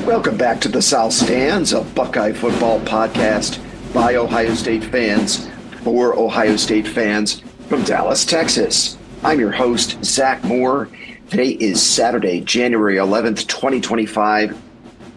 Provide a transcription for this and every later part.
Welcome back to the South Stands, a Buckeye football podcast by Ohio State fans for Ohio State fans from Dallas, Texas. I'm your host, Zach Moore. Today is Saturday, January 11th, 2025,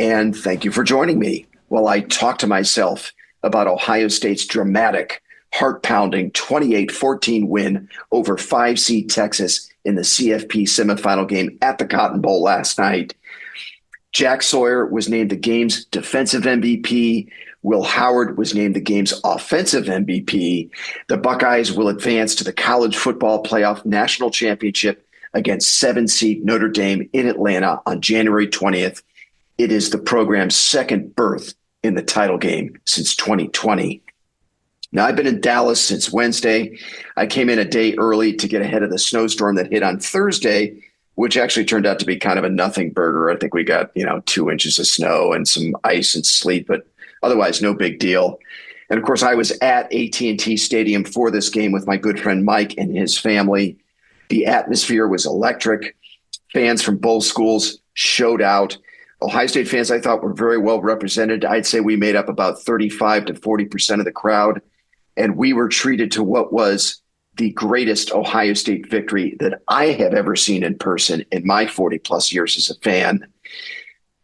and thank you for joining me while I talk to myself about Ohio State's dramatic, heart-pounding 28-14 win over 5-seed Texas in the CFP Semifinal game at the Cotton Bowl last night. Jack Sawyer was named the game's defensive MVP. Will Howard was named the game's offensive MVP. The Buckeyes will advance to the College Football Playoff National Championship against 7-seed Notre Dame in Atlanta on January 20th. It is the program's second berth in the title game since 2020. Now, I've been in Dallas since Wednesday. I came in a day early to get ahead of the snowstorm that hit on Thursday, which actually turned out to be kind of a nothing burger. I think we got, 2 inches of snow and some ice and sleet, but otherwise no big deal. And of course, I was at AT&T Stadium for this game with my good friend Mike and his family. The atmosphere was electric. Fans from both schools showed out. Ohio State fans, I thought, were very well represented. I'd say we made up about 35 to 40% of the crowd, and we were treated to what was the greatest Ohio State victory that I have ever seen in person in my 40-plus years as a fan.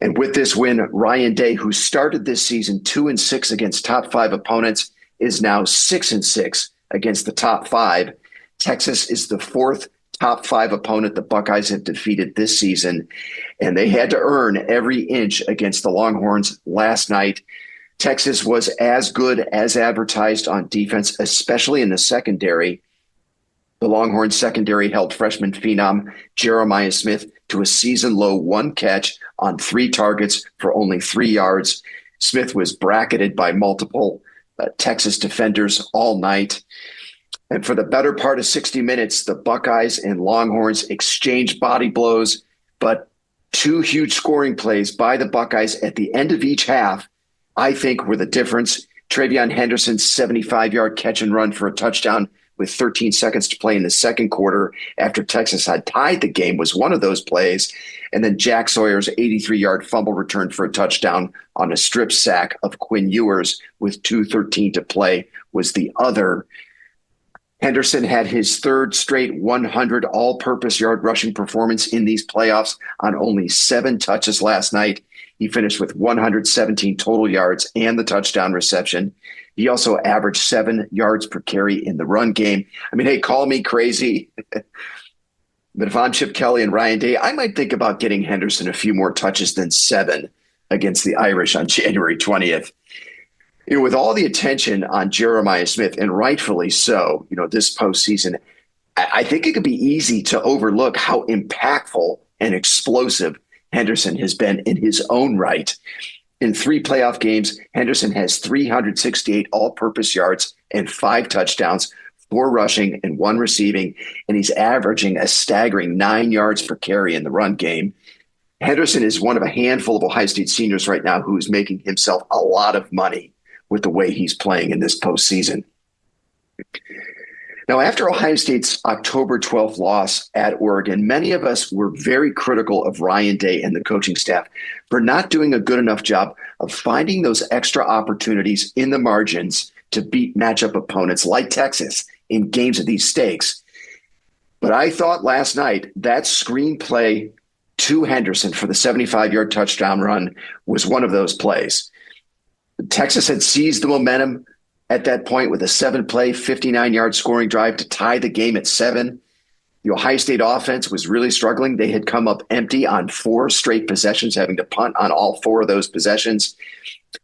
And with this win, Ryan Day, who started this season 2-6 against top 5 opponents, is now 6-6 against the top 5. Texas is the 4th top 5 opponent the Buckeyes have defeated this season, and they had to earn every inch against the Longhorns last night. Texas was as good as advertised on defense, especially in the secondary. The Longhorns secondary held freshman phenom Jeremiah Smith to a season-low 1 catch on 3 targets for only 3 yards. Smith was bracketed by multiple Texas defenders all night. And for the better part of 60 minutes, the Buckeyes and Longhorns exchanged body blows, but 2 huge scoring plays by the Buckeyes at the end of each half, I think, were the difference. Travion Henderson's 75-yard catch and run for a touchdown with 13 seconds to play in the second quarter after Texas had tied the game was one of those plays. And then Jack Sawyer's 83-yard fumble return for a touchdown on a strip sack of Quinn Ewers with 2:13 to play was the other. Henderson had his 3rd straight 100 all-purpose yard rushing performance in these playoffs on only 7 touches last night. He finished with 117 total yards and the touchdown reception. He also averaged 7 yards per carry in the run game. I mean, hey, call me crazy, but if I'm Chip Kelly and Ryan Day, I might think about getting Henderson a few more touches than 7 against the Irish on January 20th. With all the attention on Jeremiah Smith, and rightfully so, this postseason, I think it could be easy to overlook how impactful and explosive Henderson has been in his own right. In 3 playoff games, Henderson has 368 all-purpose yards and 5 touchdowns, 4 rushing and 1 receiving, and he's averaging a staggering 9 yards per carry in the run game. Henderson is one of a handful of Ohio State seniors right now who's making himself a lot of money with the way he's playing in this postseason. Now, after Ohio State's October 12th loss at Oregon, many of us were very critical of Ryan Day and the coaching staff for not doing a good enough job of finding those extra opportunities in the margins to beat matchup opponents like Texas in games of these stakes. But I thought last night that screenplay to Henderson for the 75-yard touchdown run was one of those plays. Texas had seized the momentum at that point with a 7-play, 59-yard scoring drive to tie the game at 7. The Ohio State offense was really struggling. They had come up empty on 4 straight possessions, having to punt on all 4 of those possessions.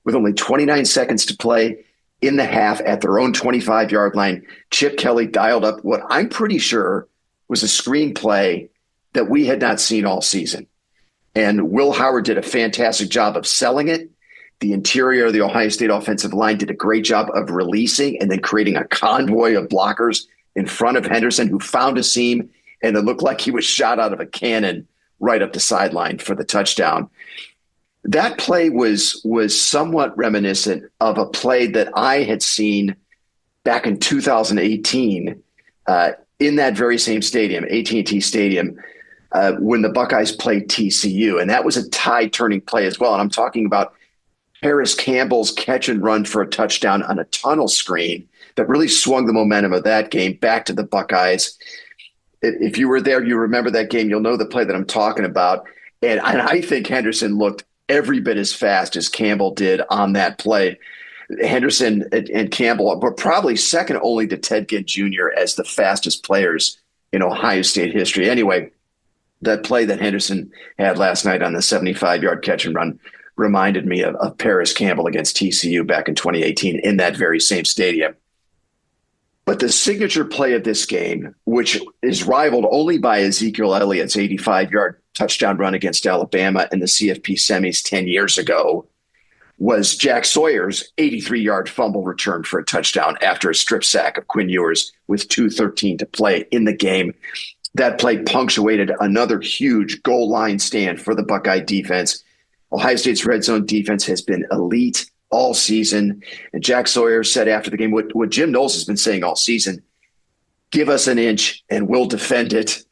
With only 29 seconds to play in the half at their own 25-yard line, Chip Kelly dialed up what I'm pretty sure was a screenplay that we had not seen all season. And Will Howard did a fantastic job of selling it. The interior of the Ohio State offensive line did a great job of releasing and then creating a convoy of blockers in front of Henderson, who found a seam and it looked like he was shot out of a cannon right up the sideline for the touchdown. That play was somewhat reminiscent of a play that I had seen back in 2018 in that very same stadium, AT&T Stadium. when the Buckeyes played TCU. And that was a tide-turning play as well. And I'm talking about Paris Campbell's catch and run for a touchdown on a tunnel screen that really swung the momentum of that game back to the Buckeyes. If you were there, you remember that game, you'll know the play that I'm talking about. And I think Henderson looked every bit as fast as Campbell did on that play. Henderson and Campbell were probably second only to Ted Ginn Jr. as the fastest players in Ohio State history. Anyway, that play that Henderson had last night on the 75-yard catch and run reminded me of Paris Campbell against TCU back in 2018 in that very same stadium. But the signature play of this game, which is rivaled only by Ezekiel Elliott's 85-yard touchdown run against Alabama in the CFP semis 10 years ago, was Jack Sawyer's 83-yard fumble return for a touchdown after a strip sack of Quinn Ewers with 2:13 to play in the game. That play punctuated another huge goal line stand for the Buckeye defense. Ohio State's red zone defense has been elite all season. And Jack Sawyer said after the game what Jim Knowles has been saying all season: give us an inch and we'll defend it.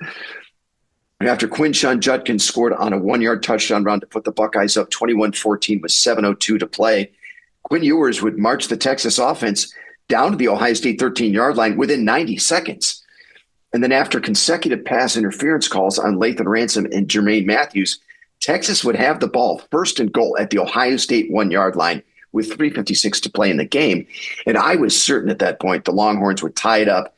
And after Quinshon Judkins scored on a 1-yard touchdown run to put the Buckeyes up 21-14 with 7:02 to play, Quinn Ewers would march the Texas offense down to the Ohio State 13-yard line within 90 seconds. And then after consecutive pass interference calls on Lathan Ransom and Jermaine Matthews, Texas would have the ball first and goal at the Ohio State 1-yard line with 3:56 to play in the game. And I was certain at that point the Longhorns would tie it up.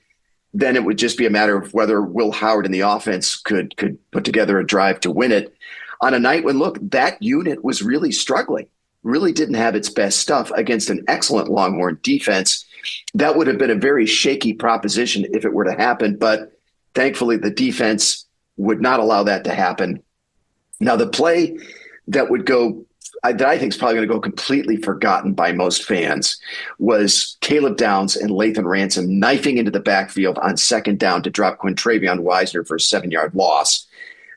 Then it would just be a matter of whether Will Howard and the offense could put together a drive to win it on a night when, look, that unit was really struggling, really didn't have its best stuff against an excellent Longhorn defense. That would have been a very shaky proposition if it were to happen, but thankfully the defense would not allow that to happen. Now, the play that I think is probably going to go completely forgotten by most fans was Caleb Downs and Lathan Ransom knifing into the backfield on second down to drop Quintravion Wisner for a 7-yard loss.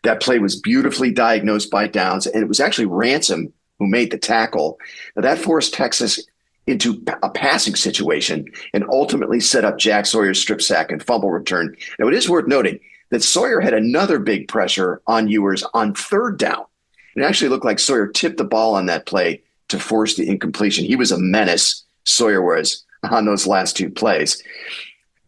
That play was beautifully diagnosed by Downs, and it was actually Ransom who made the tackle. Now, that forced Texas into a passing situation and ultimately set up Jack Sawyer's strip sack and fumble return. Now, it is worth noting that Sawyer had another big pressure on Ewers on third down. It actually looked like Sawyer tipped the ball on that play to force the incompletion. He was a menace, Sawyer was, on those last two plays.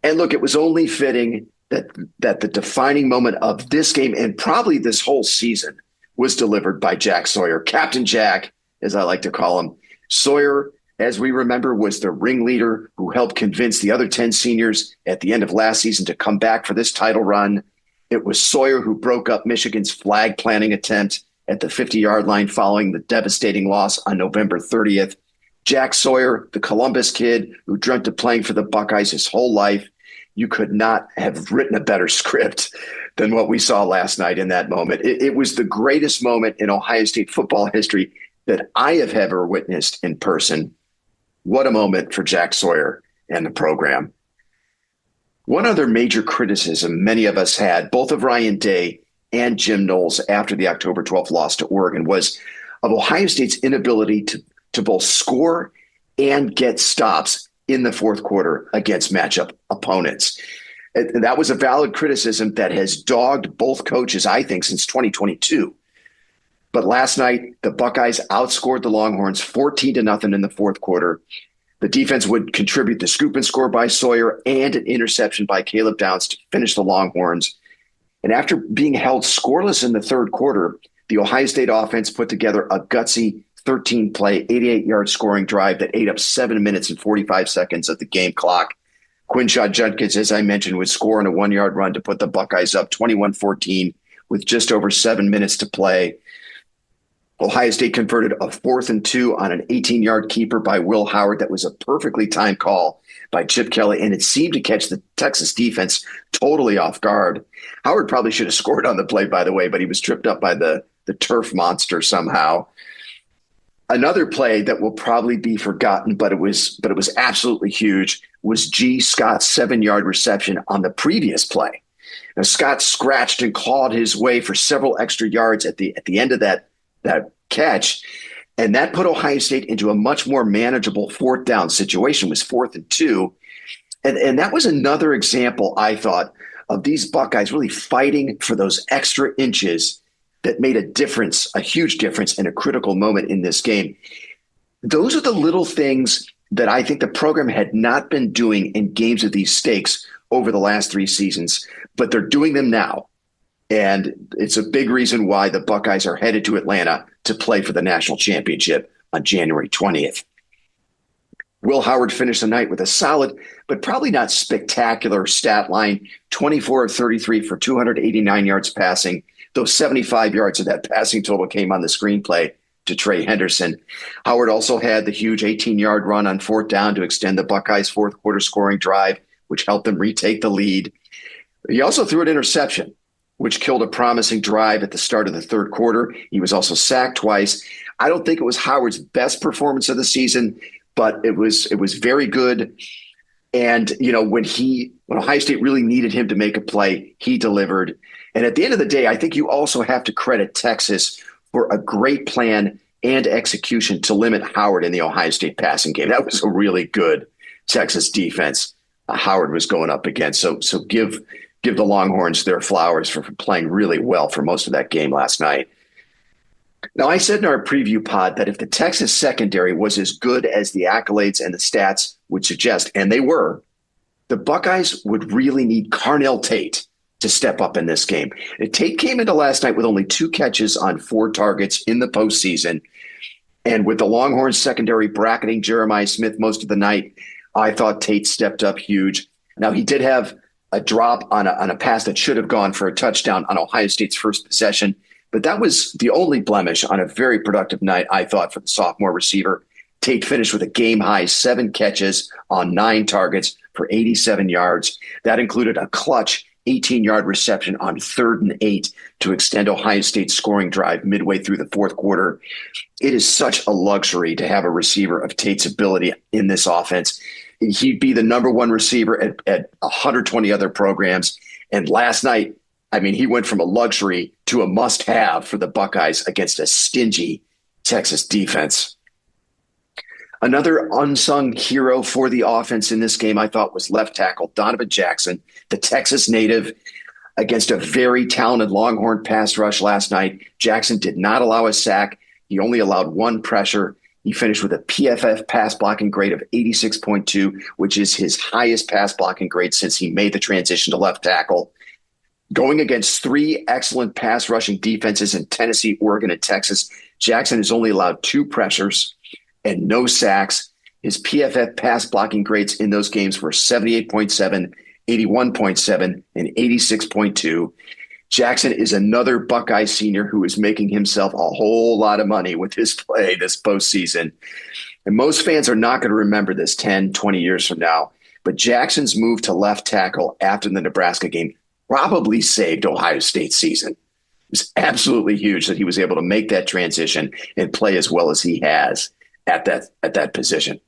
And look, it was only fitting that the defining moment of this game and probably this whole season was delivered by Jack Sawyer. Captain Jack, as I like to call him. Sawyer, as we remember, was the ringleader who helped convince the other 10 seniors at the end of last season to come back for this title run. It was Sawyer who broke up Michigan's flag planting attempt at the 50-yard line following the devastating loss on November 30th. Jack Sawyer, the Columbus kid who dreamt of playing for the Buckeyes his whole life. You could not have written a better script than what we saw last night in that moment. It was the greatest moment in Ohio State football history that I have ever witnessed in person. What a moment for Jack Sawyer and the program. One other major criticism many of us had, both of Ryan Day and Jim Knowles after the October 12th loss to Oregon, was of Ohio State's inability to both score and get stops in the fourth quarter against matchup opponents. And that was a valid criticism that has dogged both coaches, I think, since 2022. But last night, the Buckeyes outscored the Longhorns 14-0 in the fourth quarter. The defense would contribute the scoop and score by Sawyer and an interception by Caleb Downs to finish the Longhorns. And after being held scoreless in the third quarter, the Ohio State offense put together a gutsy 13-play, 88-yard scoring drive that ate up 7 minutes and 45 seconds of the game clock. Quinshon Judkins, as I mentioned, would score on a 1-yard run to put the Buckeyes up 21-14 with just over 7 minutes to play. Ohio State converted a 4th and 2 on an 18-yard keeper by Will Howard. That was a perfectly timed call by Chip Kelly, and it seemed to catch the Texas defense totally off guard. Howard probably should have scored on the play, by the way, but he was tripped up by the turf monster somehow. Another play that will probably be forgotten, but it was absolutely huge, was G. Scott's 7-yard reception on the previous play. Now, Scott scratched and clawed his way for several extra yards at the end of that catch, and that put Ohio State into a much more manageable fourth down situation. It was 4th and 2. And that was another example, I thought, of these Buckeyes really fighting for those extra inches that made a difference, a huge difference in a critical moment in this game. Those are the little things that I think the program had not been doing in games of these stakes over the last 3 seasons, but they're doing them now. And it's a big reason why the Buckeyes are headed to Atlanta to play for the national championship on January 20th. Will Howard finished the night with a solid, but probably not spectacular stat line, 24 of 33 for 289 yards passing, though 75 yards of that passing total came on the screenplay to Trey Henderson. Howard also had the huge 18-yard run on 4th down to extend the Buckeyes' 4th quarter scoring drive, which helped them retake the lead. He also threw an interception, which killed a promising drive at the start of the 3rd quarter. He was also sacked twice. I don't think it was Howard's best performance of the season, but it was very good. And, when Ohio State really needed him to make a play, he delivered. And at the end of the day, I think you also have to credit Texas for a great plan and execution to limit Howard in the Ohio State passing game. That was a really good Texas defense Howard was going up against. So give the Longhorns their flowers for playing really well for most of that game last night. Now, I said in our preview pod that if the Texas secondary was as good as the accolades and the stats would suggest, and they were, the Buckeyes would really need Carnell Tate to step up in this game. And Tate came into last night with only 2 catches on 4 targets in the postseason. And with the Longhorns secondary bracketing Jeremiah Smith most of the night, I thought Tate stepped up huge. Now, he did have a drop on a pass that should have gone for a touchdown on Ohio State's first possession. But that was the only blemish on a very productive night, I thought, for the sophomore receiver. Tate finished with a game-high 7 catches on 9 targets for 87 yards. That included a clutch 18-yard reception on 3rd and 8 to extend Ohio State's scoring drive midway through the 4th quarter. It is such a luxury to have a receiver of Tate's ability in this offense. He'd be the number 1 receiver at 120 other programs. And last night, he went from a luxury to a must-have for the Buckeyes against a stingy Texas defense. Another unsung hero for the offense in this game, I thought, was left tackle Donovan Jackson, the Texas native, against a very talented Longhorn pass rush last night. Jackson did not allow a sack. He only allowed 1 pressure. He finished with a PFF pass blocking grade of 86.2, which is his highest pass blocking grade since he made the transition to left tackle. Going against 3 excellent pass rushing defenses in Tennessee, Oregon, and Texas, Jackson has only allowed 2 pressures and no sacks. His PFF pass blocking grades in those games were 78.7, 81.7, and 86.2. Jackson is another Buckeye senior who is making himself a whole lot of money with his play this postseason. And most fans are not going to remember this 10, 20 years from now, but Jackson's move to left tackle after the Nebraska game probably saved Ohio State's season. It was absolutely huge that he was able to make that transition and play as well as he has at that position.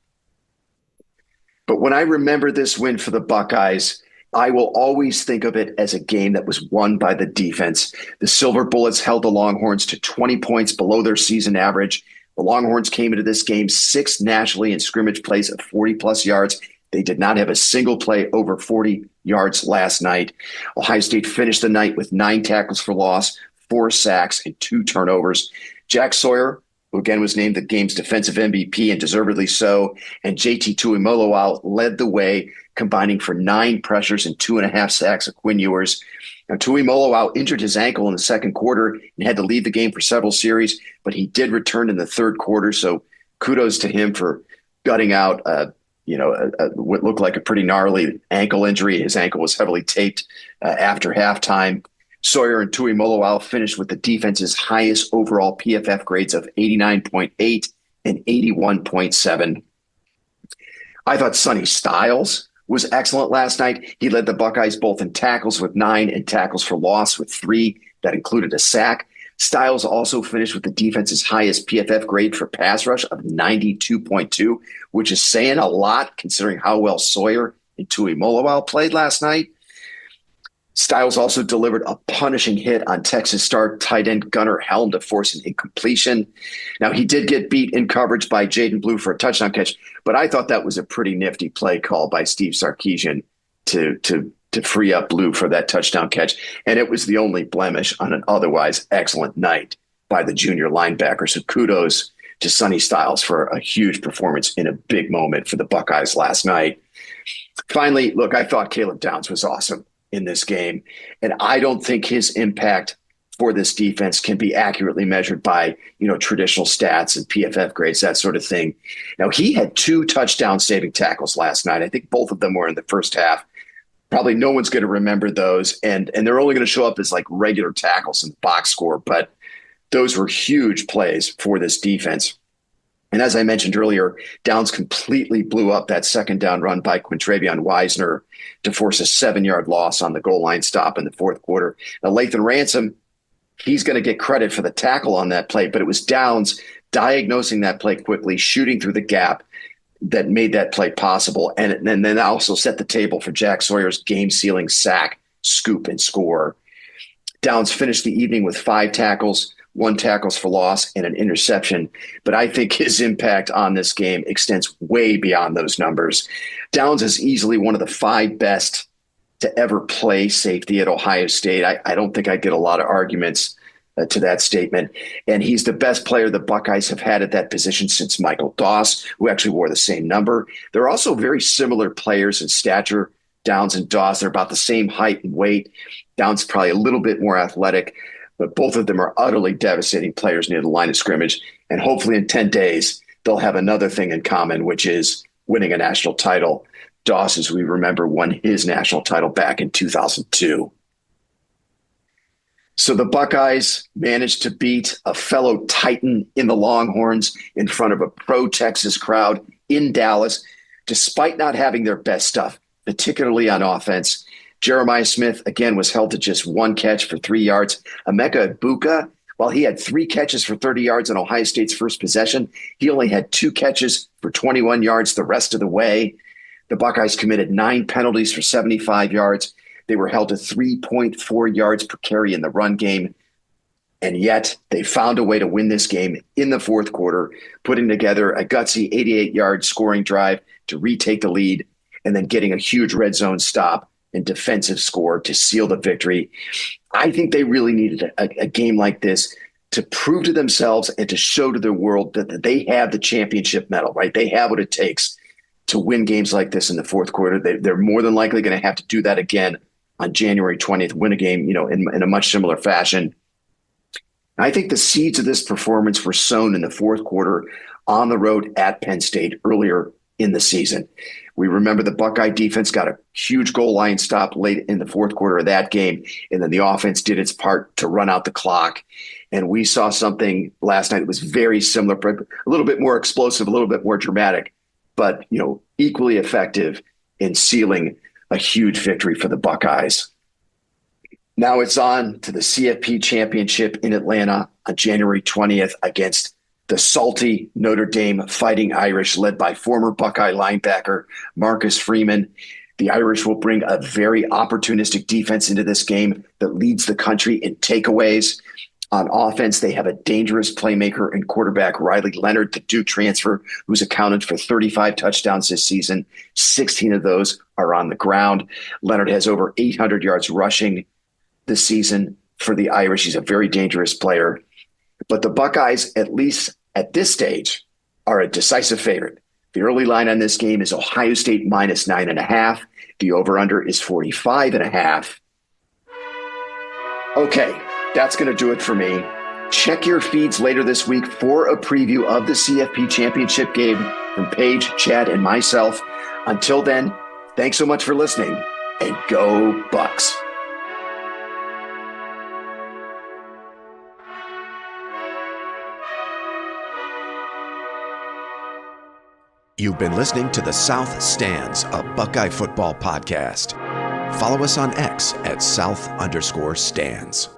But when I remember this win for the Buckeyes, I will always think of it as a game that was won by the defense. The Silver Bullets held the Longhorns to 20 points below their season average. The Longhorns came into this game 6 nationally in scrimmage plays of 40-plus yards. They did not have a single play over 40 yards last night. Ohio State finished the night with 9 tackles for loss, 4 sacks, and 2 turnovers. Jack Sawyer, who again was named the game's defensive MVP and deservedly so, and JT Tuimoloau led the way, combining for 9 pressures and 2.5 sacks of Quinn Ewers. Now, Tuimoloau injured his ankle in the 2nd quarter and had to leave the game for several series, but he did return in the 3rd quarter, so kudos to him for gutting out what looked like a pretty gnarly ankle injury. His ankle was heavily taped after halftime. Sawyer and Tuimoloau finished with the defense's highest overall PFF grades of 89.8 and 81.7. I thought Sonny Styles was excellent last night. He led the Buckeyes both in tackles with 9 and tackles for loss with 3. That included a sack. Styles also finished with the defense's highest PFF grade for pass rush of 92.2, which is saying a lot considering how well Sawyer and Tuimoloau played last night. Styles also delivered a punishing hit on Texas star tight end Gunnar Helm to force an incompletion. Now, he did get beat in coverage by Jaden Blue for a touchdown catch, but I thought that was a pretty nifty play call by Steve Sarkisian to to free up Blue for that touchdown catch. And it was the only blemish on an otherwise excellent night by the junior linebacker. So kudos to Sonny Styles for a huge performance in a big moment for the Buckeyes last night. Finally, look, I thought Caleb Downs was awesome in this game. And I don't think his impact for this defense can be accurately measured by, traditional stats and PFF grades, that sort of thing. Now, he had 2 touchdown saving tackles last night. I think both of them were in the first half. Probably no one's going to remember those. And they're only going to show up as like regular tackles in the box score. But those were huge plays for this defense. And as I mentioned earlier, Downs completely blew up that second down run by Quintravion Wisner to force a 7-yard loss on the goal line stop in the fourth quarter. Now, Lathan Ransom, he's going to get credit for the tackle on that play, but it was Downs diagnosing that play quickly, shooting through the gap that made that play possible. And then also set the table for Jack Sawyer's game-sealing sack, scoop, and score. Downs finished the evening with 5 tackles, 1 tackles for loss, and an interception. But I think his impact on this game extends way beyond those numbers. Downs is easily one of the 5 best to ever play safety at Ohio State. I don't think I'd get a lot of arguments to that statement. And he's the best player the Buckeyes have had at that position since Michael Doss, who actually wore the same number. They're also very similar players in stature, Downs and Doss. They're about the same height and weight. Downs probably a little bit more athletic, but both of them are utterly devastating players near the line of scrimmage. And hopefully in 10 days, they'll have another thing in common, which is winning a national title. Doss, as we remember, won his national title back in 2002. So the Buckeyes managed to beat a fellow Titan in the Longhorns in front of a pro-Texas crowd in Dallas, despite not having their best stuff, particularly on offense. Jeremiah Smith, again, was held to just 1 catch for 3 yards. Emeka Egbuka, while he had 3 catches for 30 yards on Ohio State's first possession, he only had 2 catches for 21 yards the rest of the way. The Buckeyes committed 9 penalties for 75 yards. They were held to 3.4 yards per carry in the run game. And yet they found a way to win this game in the fourth quarter, putting together a gutsy 88-yard scoring drive to retake the lead and then getting a huge red zone stop and defensive score to seal the victory. I think they really needed a game like this to prove to themselves and to show to the world that they have the championship medal, right? They have what it takes to win games like this in the fourth quarter. They're more than likely going to have to do that again on January 20th, win a game, in a much similar fashion. I think the seeds of this performance were sown in the fourth quarter on the road at Penn State earlier in the season. We remember the Buckeye defense got a huge goal line stop late in the fourth quarter of that game, and then the offense did its part to run out the clock. And we saw something last night that was very similar, a little bit more explosive, a little bit more dramatic, but equally effective in sealing a huge victory for the Buckeyes. Now it's on to the CFP Championship in Atlanta on January 20th against the salty Notre Dame Fighting Irish, led by former Buckeye linebacker Marcus Freeman. The Irish will bring a very opportunistic defense into this game that leads the country in takeaways. On offense, they have a dangerous playmaker and quarterback Riley Leonard, the Duke transfer, who's accounted for 35 touchdowns this season. 16 of those are on the ground. Leonard has over 800 yards rushing this season for the Irish. He's a very dangerous player. But the Buckeyes, at least at this stage, are a decisive favorite. The early line on this game is Ohio State minus 9.5. The over-under is 45.5. Okay, that's going to do it for me. Check your feeds later this week for a preview of the CFP Championship game from Paige, Chad, and myself. Until then, thanks so much for listening, and go Bucks. You've been listening to the South Stands, a Buckeye football podcast. Follow us on X at South_Stands.